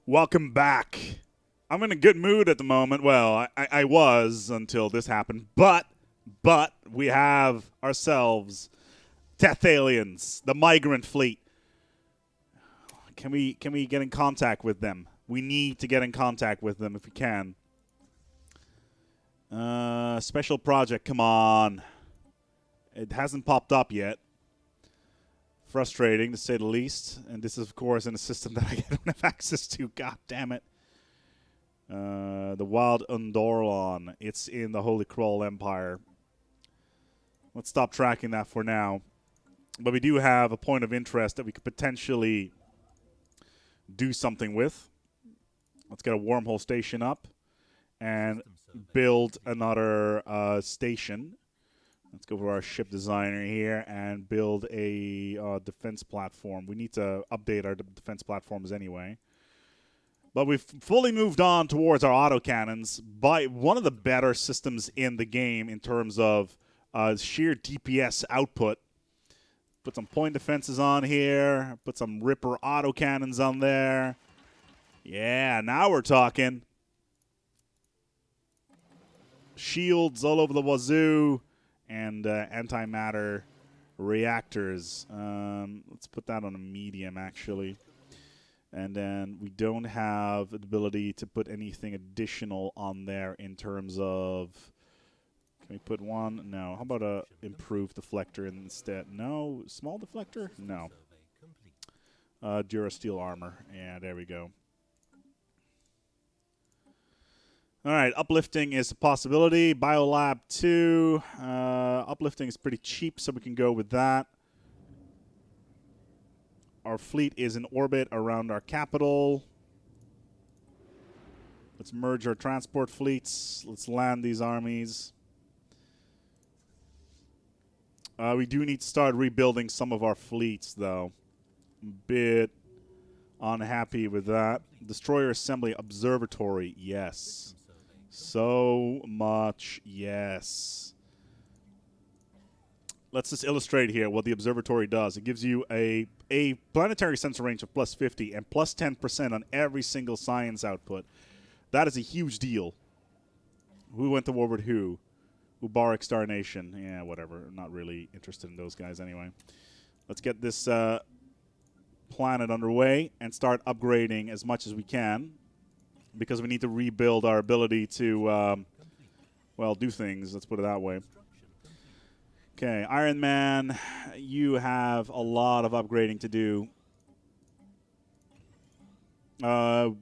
Welcome back. I'm in a good mood at the moment. Well, I was until this happened. But we have ourselves Death Aliens, the migrant fleet. Can we get in contact with them? We need to get in contact with them if we can. Special project, come on. It hasn't popped up yet. Frustrating, to say the least. And this is, of course, in a system that I don't have access to. God damn it. The Wild Undorlon. It's in the Holy Crawl Empire. Let's stop tracking that for now. But we do have a point of interest that we could potentially do something with. Let's get a wormhole station up and build another station. Let's go for our ship designer here and build a defense platform. We need to update our defense platforms anyway. But we've fully moved on towards our autocannons by one of the better systems in the game in terms of sheer DPS output. Put some point defenses on here. Put some Ripper autocannons on there. Yeah, now we're talking. Shields all over the wazoo. And antimatter reactors. Let's put that on a medium, actually. And then we don't have the ability to put anything additional on there in terms of... Can we put one? No. How about a improved deflector instead? No. Small deflector? No. Durasteel armor. Yeah, there we go. All right, uplifting is a possibility. Biolab 2. Uplifting is pretty cheap, so we can go with that. Our fleet is in orbit around our capital. Let's merge our transport fleets. Let's land these armies. We do need to start rebuilding some of our fleets, though. I'm a bit unhappy with that. Destroyer Assembly Observatory, yes. So much, yes. Let's just illustrate here what the observatory does. It gives you a planetary sensor range of plus 50 and plus 10% on every single science output. That is a huge deal. Who went to war with who? Ubarak Star Nation. Yeah, whatever. I'm not really interested in those guys anyway. Let's get this planet underway and start upgrading as much as we can. Because we need to rebuild our ability to, well, do things. Let's put it that way. Okay, Ironman, you have a lot of upgrading to do.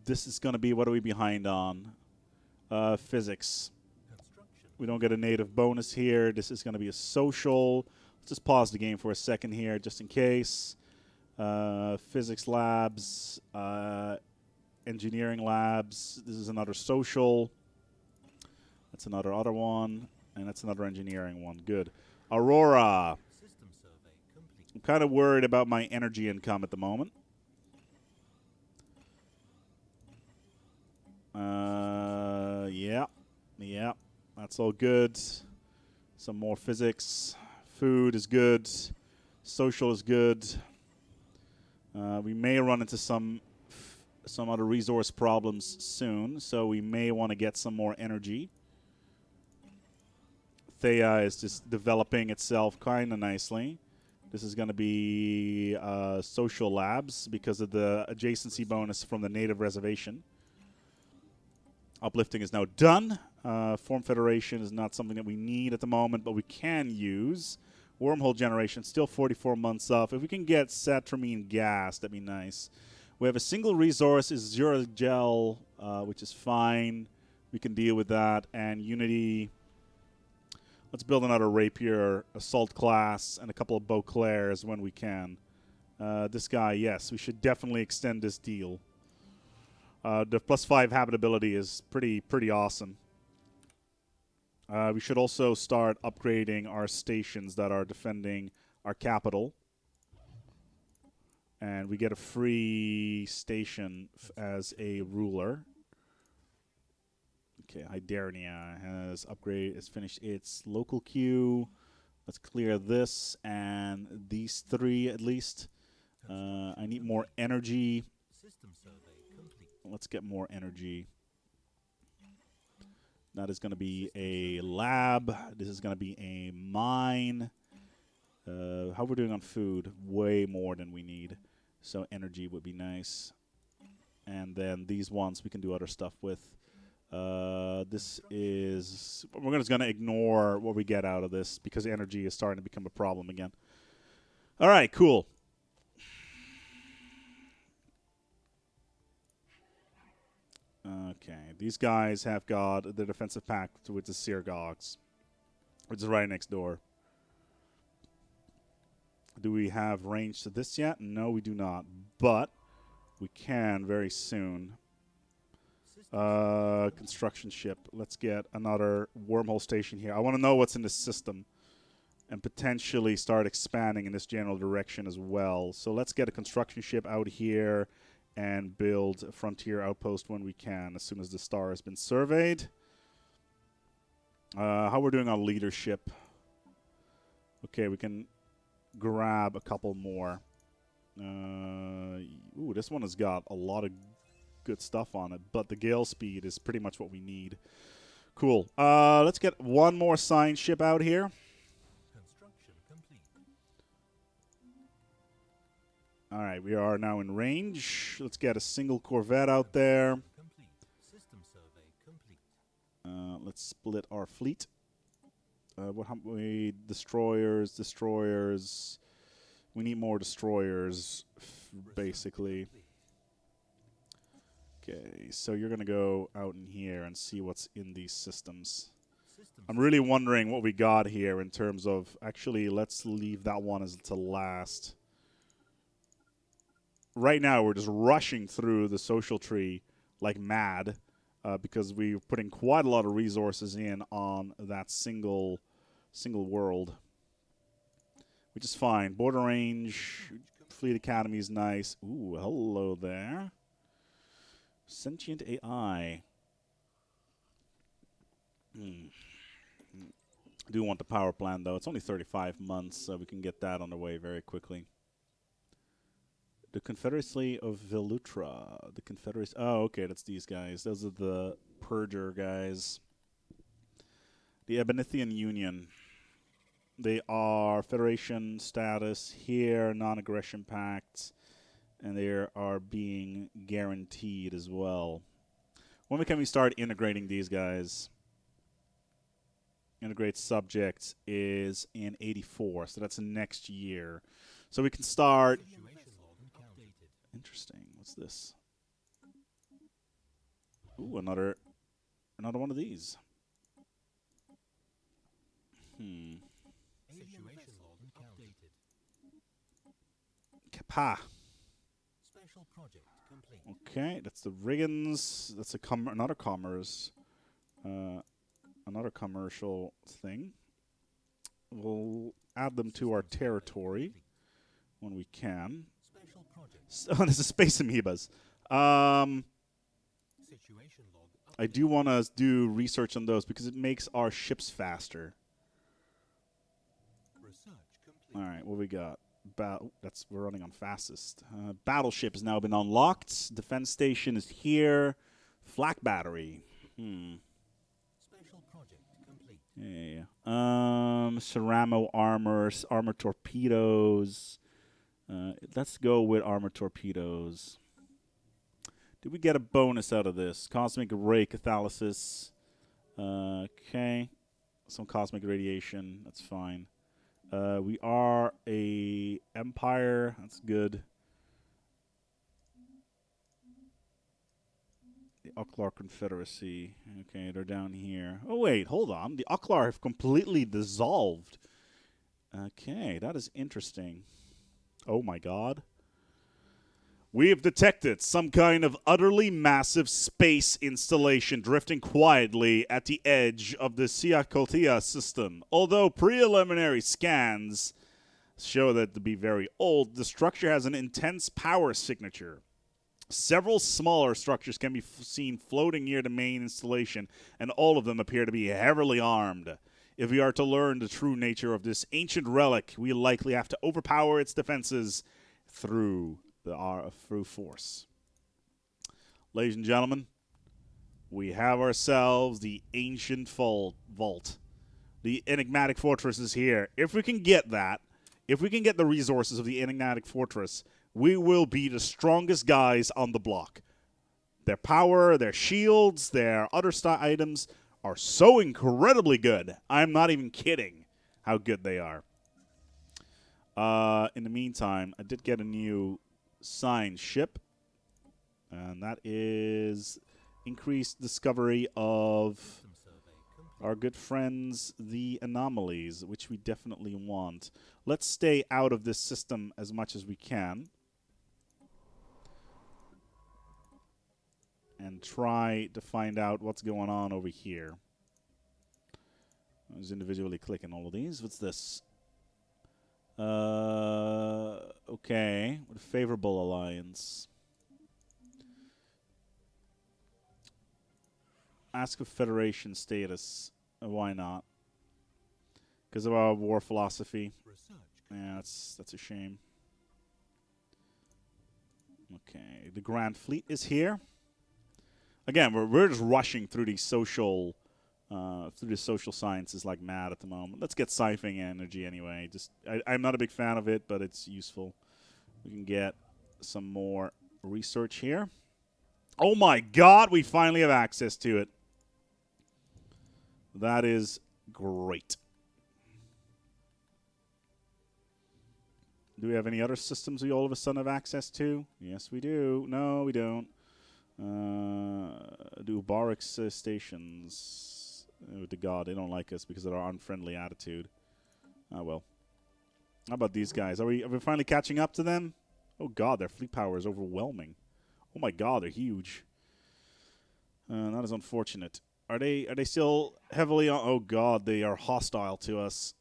This is going to be, what are we behind on? Physics. We don't get a native bonus here. This is going to be a social. Let's just pause the game for a second here, just in case. Physics labs. Engineering labs. This is another social. That's another other one. And that's another engineering one. Good. Aurora. I'm kind of worried about my energy income at the moment. Yeah. That's all good. Some more physics. Food is good. Social is good. We may run into some other resource problems soon, so we may want to get some more energy. Thea is just developing itself kind of nicely. This is going to be social labs because of the adjacency bonus from the native reservation. Uplifting is now done. Form Federation is not something that we need at the moment, but we can use. Wormhole generation, still 44 months off. If we can get Satramine gas, that'd be nice. We have a single resource, is Zuragel, which is fine. We can deal with that. And Unity, let's build another Rapier, Assault class, and a couple of Beauclairs when we can. This guy, yes, we should definitely extend this deal. The +5 habitability is pretty awesome. We should also start upgrading our stations that are defending our capital. And we get a free station as a ruler. Okay, Hydernia has finished its local queue. Let's clear this and these three at least. I need more energy. let's get more energy. That is going to be a lab. This is going to be a mine. How we're doing on food? Way more than we need. So energy would be nice. And then these ones we can do other stuff with. This is... We're just going to ignore what we get out of this because energy is starting to become a problem again. All right, cool. Okay, these guys have got the defensive pact with the Sirgogs, which is right next door. Do we have range to this yet? No, we do not, but we can very soon. Construction ship. Let's get another wormhole station here. I want to know what's in the system and potentially start expanding in this general direction as well. So let's get a construction ship out here and build a frontier outpost when we can, as soon as the star has been surveyed. How we're doing on leadership. Okay, we can grab a couple more. Ooh, this one has got a lot of good stuff on it, but the gale speed is pretty much what we need. Cool. Let's get one more science ship out here. All right, we are now in range. Let's get a single corvette out there. Let's split our fleet. How many destroyers? We need more destroyers, basically. Okay, so you're going to go out in here and see what's in these systems. I'm really wondering what we got here in terms of... Actually, let's leave that one as to last. Right now, we're just rushing through the social tree like mad because we're putting quite a lot of resources in on that single world, which is fine. Border range, fleet academy is nice. Ooh, hello there. Sentient AI. Do want the power plant, though. It's only 35 months, so we can get that on the way very quickly. The Confederacy of Velutra. The Confederacy... Oh, okay, that's these guys. Those are the Purger guys. The Ebonithian Union. They are Federation status here, non-aggression pact, and they are being guaranteed as well. When can we start integrating these guys? Integrate subjects is in 84, so that's next year. So we can start... Interesting. What's this? Ooh, another one of these. Kappa. Special project complete. Okay, that's the Riggins. That's another commerce. Another commercial thing. We'll add them to our territory when we can. Oh, this is Space Amoebas. I do want to do research on those because it makes our ships faster. All right, what we got? We're running on fastest. Battleship has now been unlocked. Defense station is here. Flak battery. Special project complete. Yeah. Ceramo armor torpedoes. Let's go with armor torpedoes. Did we get a bonus out of this? Cosmic ray catalysis. Okay. Some cosmic radiation. That's fine. We are a empire. That's good. The Uklar Confederacy. Okay, they're down here. Oh, wait. Hold on. The Uklar have completely dissolved. Okay, that is interesting. Oh my god. We have detected some kind of utterly massive space installation drifting quietly at the edge of the Siakotia system. Although preliminary scans show that to be very old, the structure has an intense power signature. Several smaller structures can be seen floating near the main installation, and all of them appear to be heavily armed. If we are to learn the true nature of this ancient relic, we likely have to overpower its defenses through force. Ladies and gentlemen, we have ourselves the ancient vault. The enigmatic fortress is here. If we can get that, if we can get the resources of the enigmatic fortress, we will be the strongest guys on the block. Their power, their shields, their other items are so incredibly good. I'm not even kidding how good they are. In the meantime, I did get a new signed ship. And that is increased discovery of our good friends, the anomalies, which we definitely want. Let's stay out of this system as much as we can. And try to find out what's going on over here. I was individually clicking all of these. What's this? Okay. What a favorable alliance. Ask of Federation status. Why not? Because of our war philosophy. Yeah, that's a shame. Okay, the Grand Fleet is here. Again, we're just rushing through these social, through the social sciences like mad at the moment. Let's get siphoning energy anyway. I'm not a big fan of it, but it's useful. We can get some more research here. Oh my God, we finally have access to it. That is great. Do we have any other systems we all of a sudden have access to? Yes, we do. No, we don't. Do Barracks stations. Oh, to God, they don't like us because of our unfriendly attitude. Oh, well. How about these guys? Are we finally catching up to them? Oh, God, their fleet power is overwhelming. Oh, my God, they're huge. That is unfortunate. Are they still heavily on? Oh, God, they are hostile to us.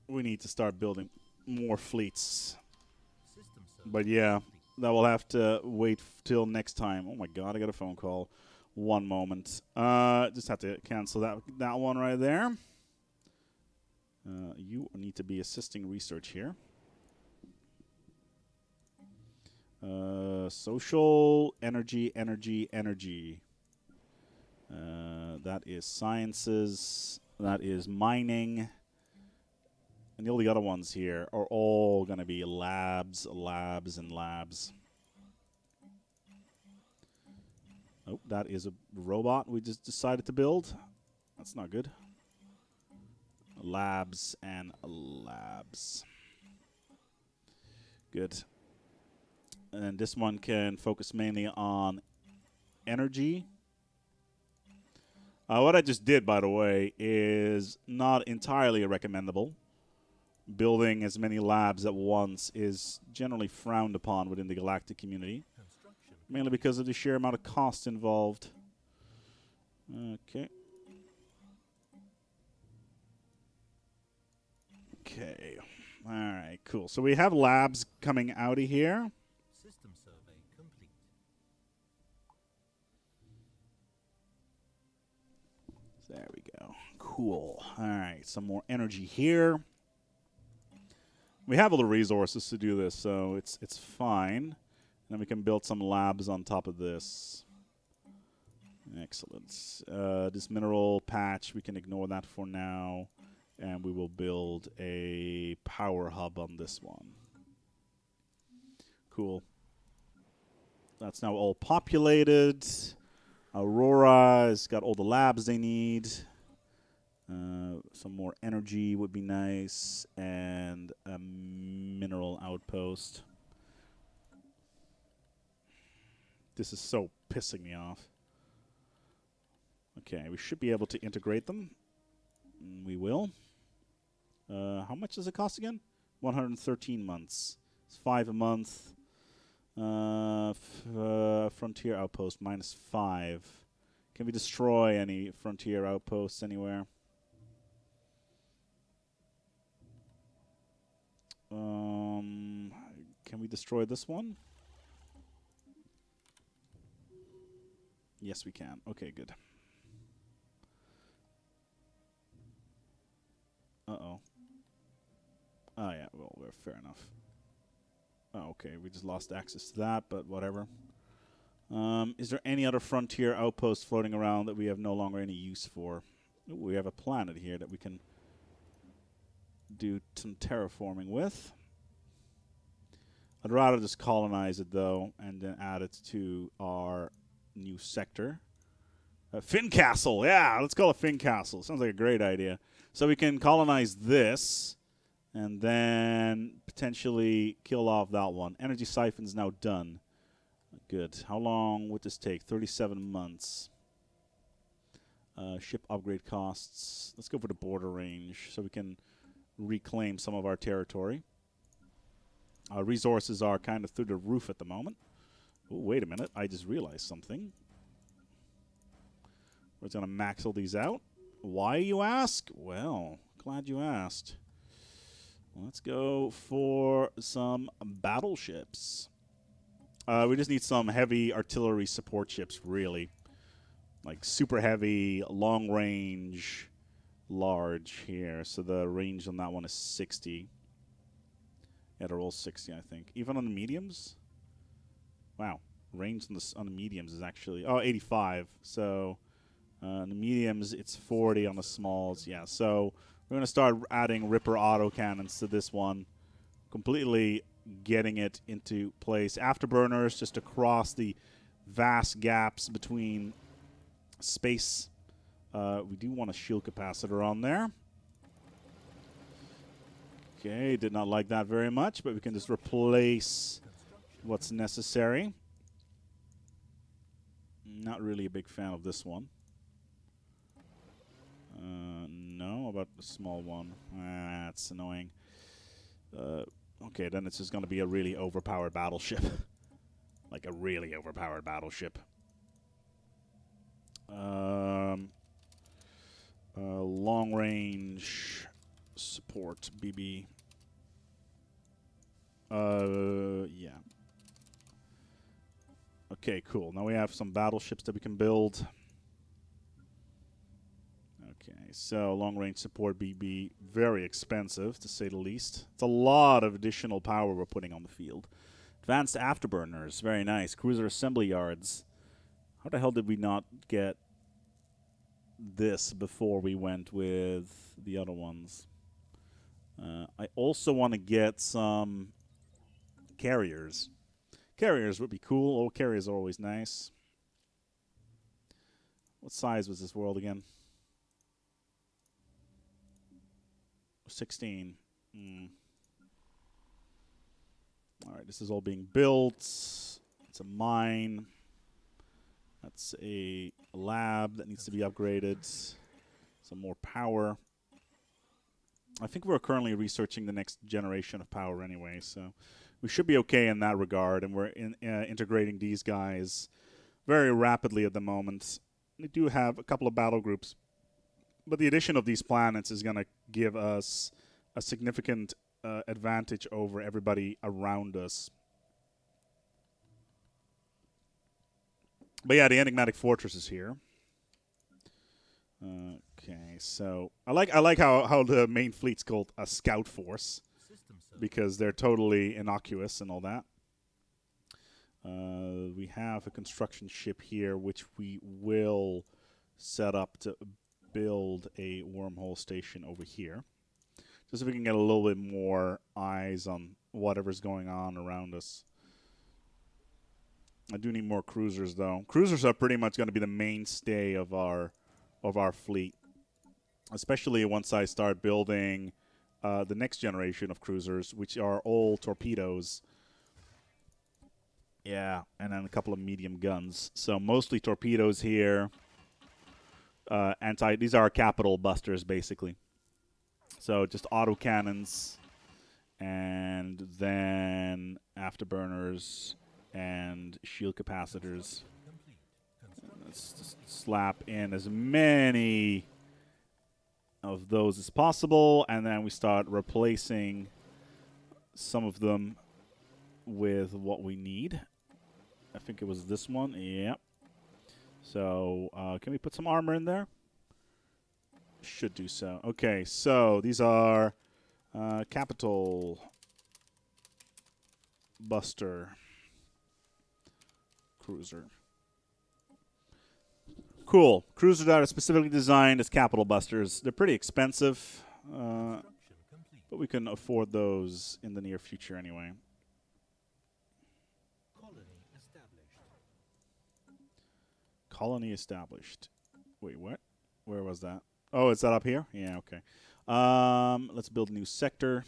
We need to start building more fleets. But yeah, that will have to wait till next time. Oh my God, I got a phone call. One moment. Just have to cancel that one right there. You need to be assisting research here. Social, energy. That is sciences. That is mining. And all the other ones here are all going to be labs. Oh, that is a robot we just decided to build. That's not good. Labs and labs. Good. And this one can focus mainly on energy. What I just did, by the way, is not entirely recommendable. Building as many labs at once is generally frowned upon within the galactic community. Mainly because of the sheer amount of cost involved. Okay. Okay. Alright, cool. So we have labs coming out of here. System survey complete. There we go. Cool. Alright, some more energy here. We have all the resources to do this, so it's fine. And then we can build some labs on top of this. Excellent. This mineral patch, we can ignore that for now. And we will build a power hub on this one. Cool. That's now all populated. Aurora has got all the labs they need. Some more energy would be nice, and a mineral outpost. This is so pissing me off. Okay, we should be able to integrate them. We will. How much does it cost again? 113 months. It's 5 a month. Frontier outpost, -5. Can we destroy any frontier outposts anywhere? Can we destroy this one? Yes, we can. Okay, good. Uh-oh. Oh, yeah, well, we're fair enough. Oh, okay, we just lost access to that, but whatever. Is there any other frontier outpost floating around that we have no longer any use for? Ooh, we have a planet here that we can do some terraforming with. I'd rather just colonize it, though, and then add it to our new sector. Finn Castle, yeah, let's call it Finn Castle. Sounds like a great idea. So we can colonize this, and then potentially kill off that one. Energy siphon's now done. Good. How long would this take? 37 months. Ship upgrade costs. Let's go for the border range so we can reclaim some of our territory. Our resources are kind of through the roof at the moment. Oh, wait a minute. I just realized something. We're going to max all these out. Why, you ask? Well, glad you asked. Let's go for some battleships. We just need some heavy artillery support ships, really. Like super heavy, long range, large here. So the range on that one is 60. Yeah, they're all 60, I think. Even on the mediums? Wow. Range on the mediums is actually... Oh, 85. So... on the mediums, it's 40 on the smalls. Yeah, so we're going to start adding Ripper autocannons to this one. Completely getting it into place. Afterburners just across the vast gaps between space. We do want a shield capacitor on there. Okay, did not like that very much, but we can just replace what's necessary. Not really a big fan of this one. No, about the small one. That's annoying. Okay, then it's just going to be a really overpowered battleship. Like a really overpowered battleship. Long range support, BB. Yeah. Okay, cool. Now we have some battleships that we can build. Okay, so long-range support BB, very expensive, to say the least. It's a lot of additional power we're putting on the field. Advanced afterburners, very nice. Cruiser assembly yards. How the hell did we not get this before we went with the other ones? I also want to get some carriers. Carriers would be cool. Oh, carriers are always nice. What size was this world again? 16. All right, this is all being built. It's a mine. That's a lab that needs to be upgraded. Some more power. I think we're currently researching the next generation of power anyway, so we should be okay in that regard, and we're integrating these guys very rapidly at the moment. We do have a couple of battle groups, but the addition of these planets is going to give us a significant advantage over everybody around us. But yeah, the enigmatic fortress is here. Okay, so I like how the main fleet's called a scout force, because they're totally innocuous and all that. We have a construction ship here, which we will set up to build a wormhole station over here, just so we can get a little bit more eyes on whatever's going on around us. I do need more cruisers, though. Cruisers are pretty much going to be the mainstay of our fleet, especially once I start building the next generation of cruisers, which are all torpedoes. Yeah, and then a couple of medium guns. So mostly torpedoes here. These are capital busters, basically. So just autocannons, and then afterburners and shield capacitors. Let's just slap in as many of those as possible, and then we start replacing some of them with what we need. I think it was this one. Yep. So can we put some armor in there? Should do so. Okay, so these are capital buster cruiser. Cool. Cruisers that are specifically designed as capital busters. They're pretty expensive, Construction complete. but we can afford those in the near future anyway. Colony established. Colony established. Wait, what? Where was that? Oh, is that up here? Yeah, okay. Let's build a new sector.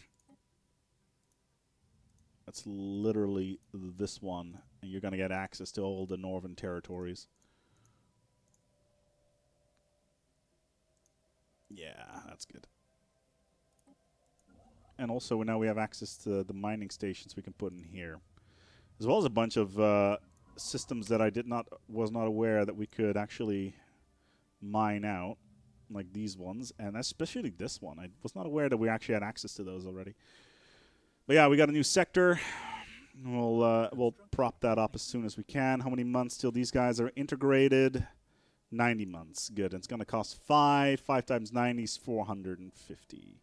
That's literally this one, and you're going to get access to all the northern territories. Yeah, that's good. And also now we have access to the mining stations we can put in here, as well as a bunch of systems that I was not aware that we could actually mine out, like these ones, and especially this one. I was not aware that we actually had access to those already. But yeah, we got a new sector. We'll prop that up as soon as we can. How many months till these guys are integrated? 90 months. Good. And it's going to cost 5. 5 times 90 is 450.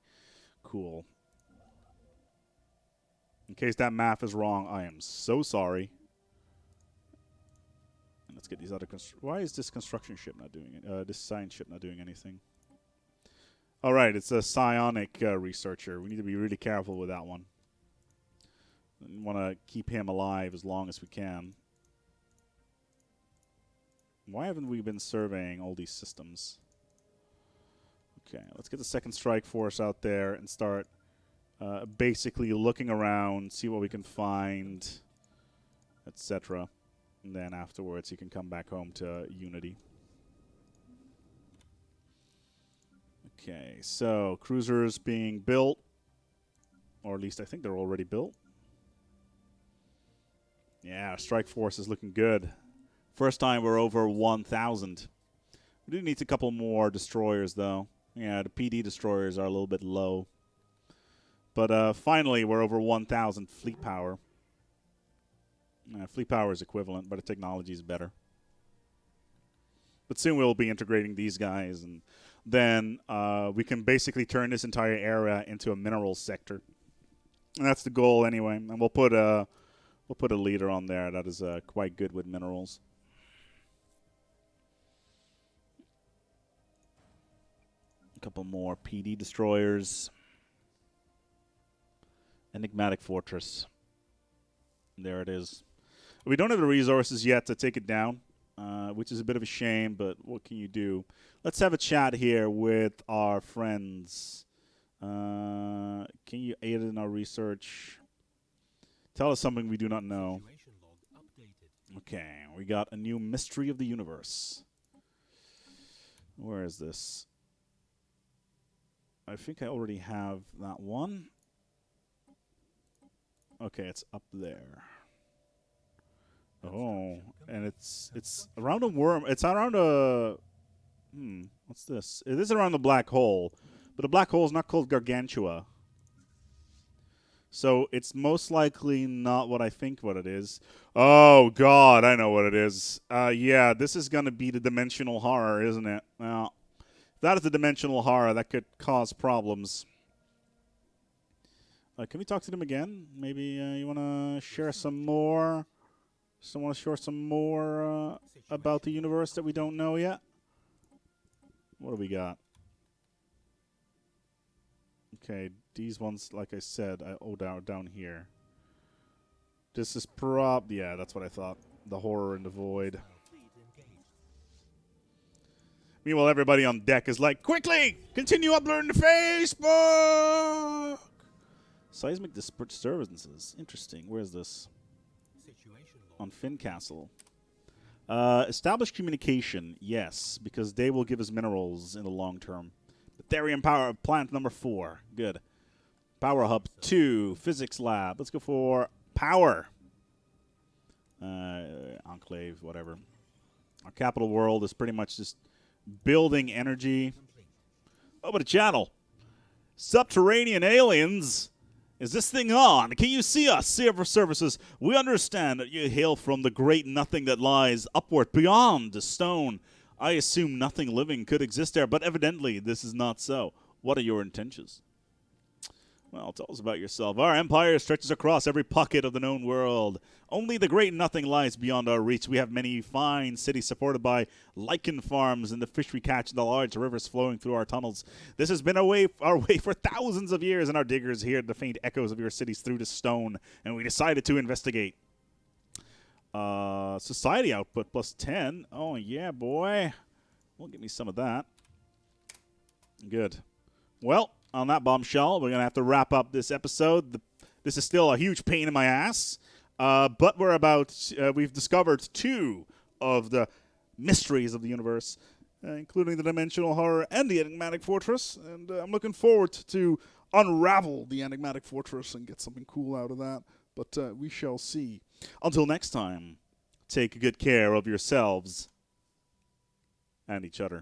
Cool. In case that math is wrong, I am so sorry. And let's get these other... Why is this construction ship not doing it? This science ship not doing anything? All right, it's a psionic researcher. We need to be really careful with that one. We want to keep him alive as long as we can. Why haven't we been surveying all these systems? Okay, let's get the second strike force out there and start basically looking around, see what we can find, etc. And then afterwards you can come back home to Unity. Okay, so cruisers being built, or at least I think they're already built. Yeah, strike force is looking good. First time we're over 1,000. We do need a couple more destroyers, though. Yeah, the PD destroyers are a little bit low. But finally, we're over 1,000 fleet power. Fleet power is equivalent, but the technology is better. But soon we'll be integrating these guys, and then we can basically turn this entire area into a mineral sector. And that's the goal anyway. And we'll put a leader on there that is quite good with minerals. A couple more PD destroyers. Enigmatic Fortress. There it is. We don't have the resources yet to take it down, which is a bit of a shame, but what can you do? Let's have a chat here with our friends. Can you aid in our research? Tell us something we do not know. Situation log updated. Okay, we got a new mystery of the universe. Where is this? I think I already have that one. Okay, it's up there. Oh, and it's around a worm. It's around a... what's this? It is around the black hole, but the black hole is not called Gargantua. So it's most likely not what I think what it is. Oh, God, I know what it is. Yeah, this is going to be the dimensional horror, isn't it? Well, if that is the dimensional horror, that could cause problems. Can we talk to them again? Maybe you want to share some more? Want to share some more about the universe that we don't know yet? What do we got? Okay, these ones, like I said, down here. This is yeah, that's what I thought. The horror in the void. Fleet engaged. Meanwhile, everybody on deck is like, quickly, continue uploading to Facebook. Seismic disturbances. Interesting. Where's this? Situation log. On Fincastle. Establish communication. Yes, because they will give us minerals in the long term. Therium power plant number 4. Good. Power hub 2. Physics lab. Let's go for power. Enclave, whatever. Our capital world is pretty much just building energy. Complete. Oh, but a channel. Subterranean aliens. Is this thing on? Can you see us, server services? We understand that you hail from the great nothing that lies upward beyond the stone. I assume nothing living could exist there, but evidently this is not so. What are your intentions? Well, tell us about yourself. Our empire stretches across every pocket of the known world. Only the great nothing lies beyond our reach. We have many fine cities supported by lichen farms and the fish we catch in the large rivers flowing through our tunnels. This has been our way for thousands of years, and our diggers heard the faint echoes of your cities through the stone, and we decided to investigate. Society output plus 10. Oh, yeah, boy. Well, give me some of that. Good. Well, on that bombshell, we're going to have to wrap up this episode. This is still a huge pain in my ass, but we've discovered 2 of the mysteries of the universe, including the dimensional horror and the enigmatic fortress, and I'm looking forward to unravel the enigmatic fortress and get something cool out of that, but we shall see. Until next time, take good care of yourselves and each other.